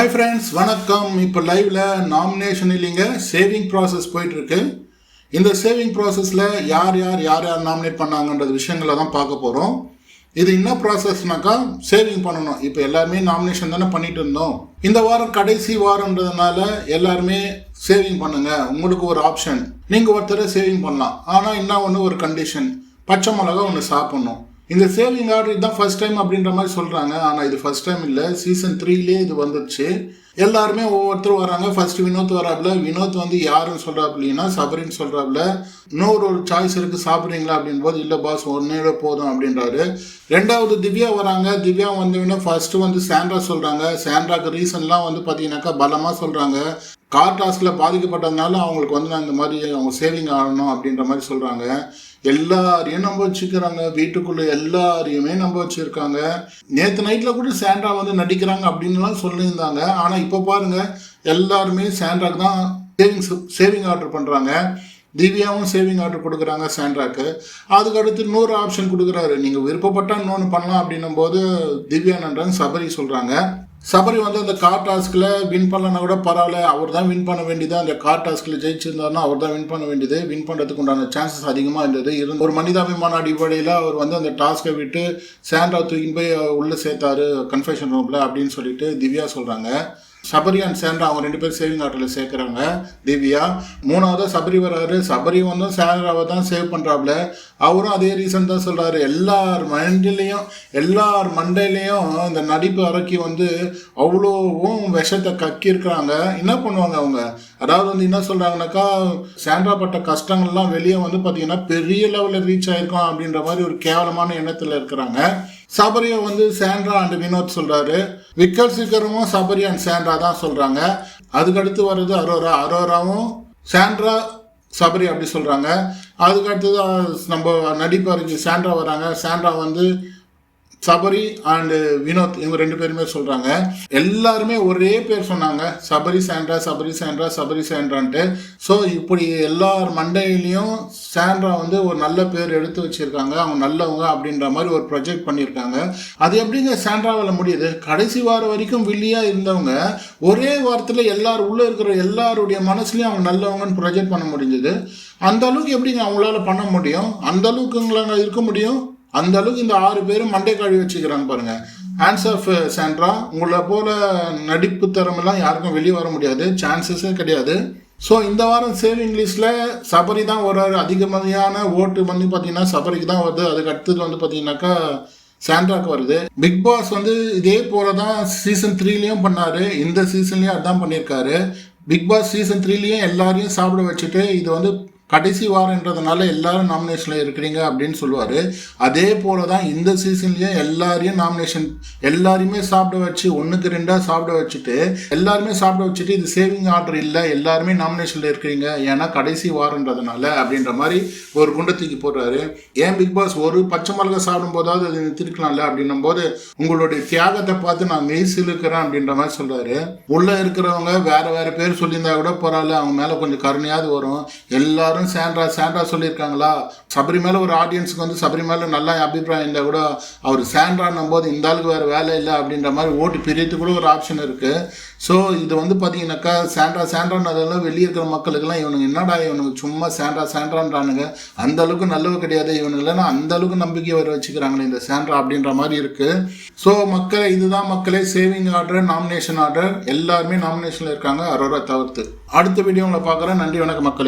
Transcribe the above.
Hi friends, வணக்கம். இப்போ லைவ்ல நாமினேஷன் இல்லைங்க, சேவிங் ப்ராசஸ் போயிட்டு இருக்கு. இந்த சேவிங் ப்ராசஸில் யார் நாமினேட் பண்ணாங்கன்றது விஷயங்களை தான் பார்க்க போகிறோம். இது என்ன ப்ராசஸ்னாக்கா, சேவிங் பண்ணணும். இப்போ எல்லாருமே நாமினேஷன் தானே பண்ணிட்டு இருந்தோம். இந்த வாரம் கடைசி வாரம்ன்றதுனால எல்லாருமே சேவிங் பண்ணுங்க. உங்களுக்கு ஒரு ஆப்ஷன், நீங்கள் ஒருத்தரை சேவிங் பண்ணலாம். ஆனால் என்ன ஒன்று, ஒரு கண்டிஷன், பச்சை மிளகா ஒன்று சாப்பிட்ணும். இந்த சேவிங் ஆர்டர் இதுதான் ஃபர்ஸ்ட் டைம் அப்படின்ற மாதிரி சொல்கிறாங்க. ஆனால் இது ஃபர்ஸ்ட் டைம் இல்லை, சீசன் 3லேயே இது வந்துடுச்சு. எல்லாருமே ஒவ்வொருத்தரும் வராங்க. ஃபர்ஸ்ட் வினோத் வராப்புல. வினோத் வந்து யாருன்னு சொல்கிறாப்புலன்னா சபரின்னு சொல்கிறாப்புல. இன்னொரு சாய்ஸ் இருக்குது, சாப்பிட்றீங்களா அப்படின் போது இல்லை பாஸ் ஒன்னேட போதும் அப்படின்றாரு. ரெண்டாவது திவ்யா வராங்க. திவ்யா வந்தவொடனே ஃபர்ஸ்ட்டு வந்து சாண்ட்ரா சொல்கிறாங்க. சாண்ட்ராக்கு ரீசன்லாம் வந்து பார்த்தீங்கன்னாக்கா பலமாக சொல்கிறாங்க. கார் டாஸ்கில் பாதிக்கப்பட்டதுனால அவங்களுக்கு வந்து நான் இந்த மாதிரி அவங்க சேவிங் ஆகணும் அப்படின்ற மாதிரி சொல்கிறாங்க. எல்லாரையும் நம்ப வச்சுக்கிறாங்க, வீட்டுக்குள்ளே எல்லாரையுமே நம்ப வச்சுருக்காங்க. நேற்று நைட்டில் கூட சாண்ட்ரா வந்து நடிக்கிறாங்க அப்படின்லாம் சொல்லியிருந்தாங்க. ஆனால் இப்போ பாருங்கள், எல்லாருமே சாண்ட்ராக்கு தான் சேவிங் ஆர்டர் பண்ணுறாங்க. திவ்யாவும் சேவிங் ஆர்டர் கொடுக்குறாங்க சாண்ட்ராக்கு. அதுக்கடுத்து இன்னொரு ஆப்ஷன் கொடுக்குறாரு, நீங்கள் விருப்பப்பட்டால் இன்னொன்று பண்ணலாம் அப்படின்னும் போது திவ்யா நன்றாங்க சபரி சொல்கிறாங்க. சபரி வந்து அந்த கார் டாஸ்கில் வின் பண்ணலன்னா கூட பரவாயில்ல, அவர் தான் வின் பண்ண வேண்டியது. அந்த கார் டாஸ்கில் ஜெயிச்சிருந்தாருன்னா அவர் தான் வின் பண்ண வேண்டியது. வின் பண்ணுறதுக்கு உண்டான சான்சஸ் அதிகமாக இருந்தது. ஒரு மனிதாபிமான அடிப்படையில் அவர் வந்து அந்த டாஸ்கை விட்டு சாண்ட்ரா தூக்கின்னு போய் உள்ளே சேர்த்தாரு கன்ஃபெஷன் ரூமில் அப்படின்னு சொல்லிட்டு திவ்யா சொல்கிறாங்க. சபரி அண்ட் சாண்ட்ரா அவங்க ரெண்டு பேரும் சேவிங் ஆர்டரில் சேர்க்குறாங்க. திவ்யா மூணாவது சபரி வர்றாரு. சபரி வந்து சாண்ட்ராவை தான் சேவ் பண்ணுறாப்புல. அவரும் அதே ரீசன் தான் சொல்கிறாரு. எல்லார் மண்டையிலையும் இந்த நடிப்பு அரக்கி வந்து அவ்வளோவும் விஷத்தை கக்கியிருக்கிறாங்க. என்ன பண்ணுவாங்க அவங்க? அதாவது வந்து என்ன சொல்கிறாங்கனாக்கா, சாண்ட்ரா பட்ட கஷ்டங்கள்லாம் வெளியே வந்து பார்த்தீங்கன்னா பெரிய லெவலில் ரீச் ஆகிருக்கும் அப்படின்ற மாதிரி ஒரு கேவலமான எண்ணத்தில் இருக்கிறாங்க. சபரியை வந்து சாண்ட்ரா அண்ட் வினோத் சொல்கிறாரு. விக்கல் சீக்கிரமும் சபரி அண்ட் சாண்ட்ரா தான் சொல்கிறாங்க. அதுக்கடுத்து வர்றது அரோராவும் சாண்ட்ரா சபரி அப்படி சொல்கிறாங்க. அதுக்கடுத்தது நம்ம நடிப்பறிஞ்சு சாண்ட்ரா வராங்க. சாண்ட்ரா வந்து சபரி அண்டு வினோத் இவங்க ரெண்டு பேருமே சொல்கிறாங்க. எல்லாருமே ஒரே பேர் சொன்னாங்க, சபரி சாண்ட்ரான்ட்டு. ஸோ இப்படி எல்லார் மண்டையிலையும் சாண்ட்ரா வந்து ஒரு நல்ல பேர் எடுத்து வச்சுருக்காங்க. அவங்க நல்லவங்க அப்படின்ற மாதிரி ஒரு ப்ரொஜெக்ட் பண்ணியிருக்காங்க. அது எப்படிங்க சாண்ட்ராவில் முடியுது? கடைசி வாரம் வரைக்கும் வில்லியாக இருந்தவங்க ஒரே வாரத்தில் உள்ளே இருக்கிற எல்லாருடைய மனசுலையும் அவங்க நல்லவங்கன்னு ப்ரொஜெக்ட் பண்ண முடிஞ்சது. அந்த அளவுக்கு எப்படிங்க அவங்களால பண்ண முடியும்? அந்த அளவுக்கு இருக்க முடியும்? அந்த அளவுக்கு இந்த 6 பேரும் மண்டை கழுவி வச்சுக்கிறாங்க பாருங்க. Hands off Sandra. உங்களை போல நடிப்பு திறமெல்லாம் யாருக்கும் வெளியே வர முடியாது, சான்சஸே கிடையாது. ஸோ இந்த வாரம் சேவிங் லிஸ்ட்டில் சபரி தான் ஒரு அதிகமான ஓட்டு வந்து பார்த்தீங்கன்னா சபரிக்கு தான் வருது. அதுக்கு அடுத்தது வந்து பார்த்தீங்கன்னாக்கா சாண்ட்ராக்கு வருது. பிக் பாஸ் வந்து இதே போல தான் சீசன் 3லேயும் பண்ணார், இந்த சீசன்லேயும் அதுதான் பண்ணியிருக்காரு. பிக் பாஸ் சீசன் 3லேயும் எல்லாரையும் சாப்பிட வச்சுட்டு இது வந்து கடைசி வாரன்றதுனால எல்லாரும் நாமினேஷனில் இருக்கிறீங்க அப்படின்னு சொல்லுவார். அதே போல தான் இந்த சீசன்லேயும் எல்லாரையுமே சாப்பிட வச்சு 1க்கு 2 சாப்பிட வச்சுட்டு இது சேவிங் ஆர்டர் இல்லை, எல்லாருமே நாமினேஷனில் இருக்கிறீங்க ஏன்னா கடைசி வாரன்றதுனால அப்படின்ற மாதிரி ஒரு குண்டத்துக்கு போடுறாரு. ஏன் பிக் பாஸ் ஒரு பச்சை மிளகா சாப்பிடும் போதாவது அது நிறுத்திருக்கலாம்ல அப்படின்னும் போது உங்களுடைய தியாகத்தை பார்த்து நான் மெய்சில் இருக்கிறேன் அப்படின்ற மாதிரி சொல்கிறாரு. உள்ளே இருக்கிறவங்க வேறு பேர் சொல்லியிருந்தா கூட பரவாயில்ல, அவங்க மேலே கொஞ்சம் கருணையாவது வரும். எல்லாரும் சாண்ட்ரா சொல்லியிருக்காங்களா, சபரி மேலே ஒரு ஆடியன்ஸுக்கு வந்து சபரி மேலே நல்ல அபிப்பிராயம் இல்லை கூட அவர் சாண்ட்ரான்னும் போது இந்த ஆளுக்கு வேறு வேலை இல்லை அப்படின்ற மாதிரி ஓட்டு பிரியத்து கூட ஒரு ஆப்ஷன் இருக்குது. ஸோ இது வந்து பார்த்தீங்கன்னாக்கா சாண்ட்ரான்றதெல்லாம் வெளியே இருக்கிற மக்களுக்கெல்லாம் இவனுக்கு சும்மா சாண்ட்ரான்றானுங்க, அந்த அளவுக்கு நல்லவு கிடையாது இவனுங்களா, அந்த அளவுக்கு நம்பிக்கை வர வச்சுக்கிறாங்களே இந்த சாண்ட்ரா அப்படின்ற மாதிரி இருக்குது. ஸோ இதுதான் மக்களே சேவிங் ஆர்டர், நாமினேஷன் ஆர்டர். எல்லாருமே நாமினேஷனில் இருக்காங்க, அரோரா தவிர்த்து. அடுத்த வீடியோவில் பார்க்குறேன். நன்றி, வணக்கம் மக்களே.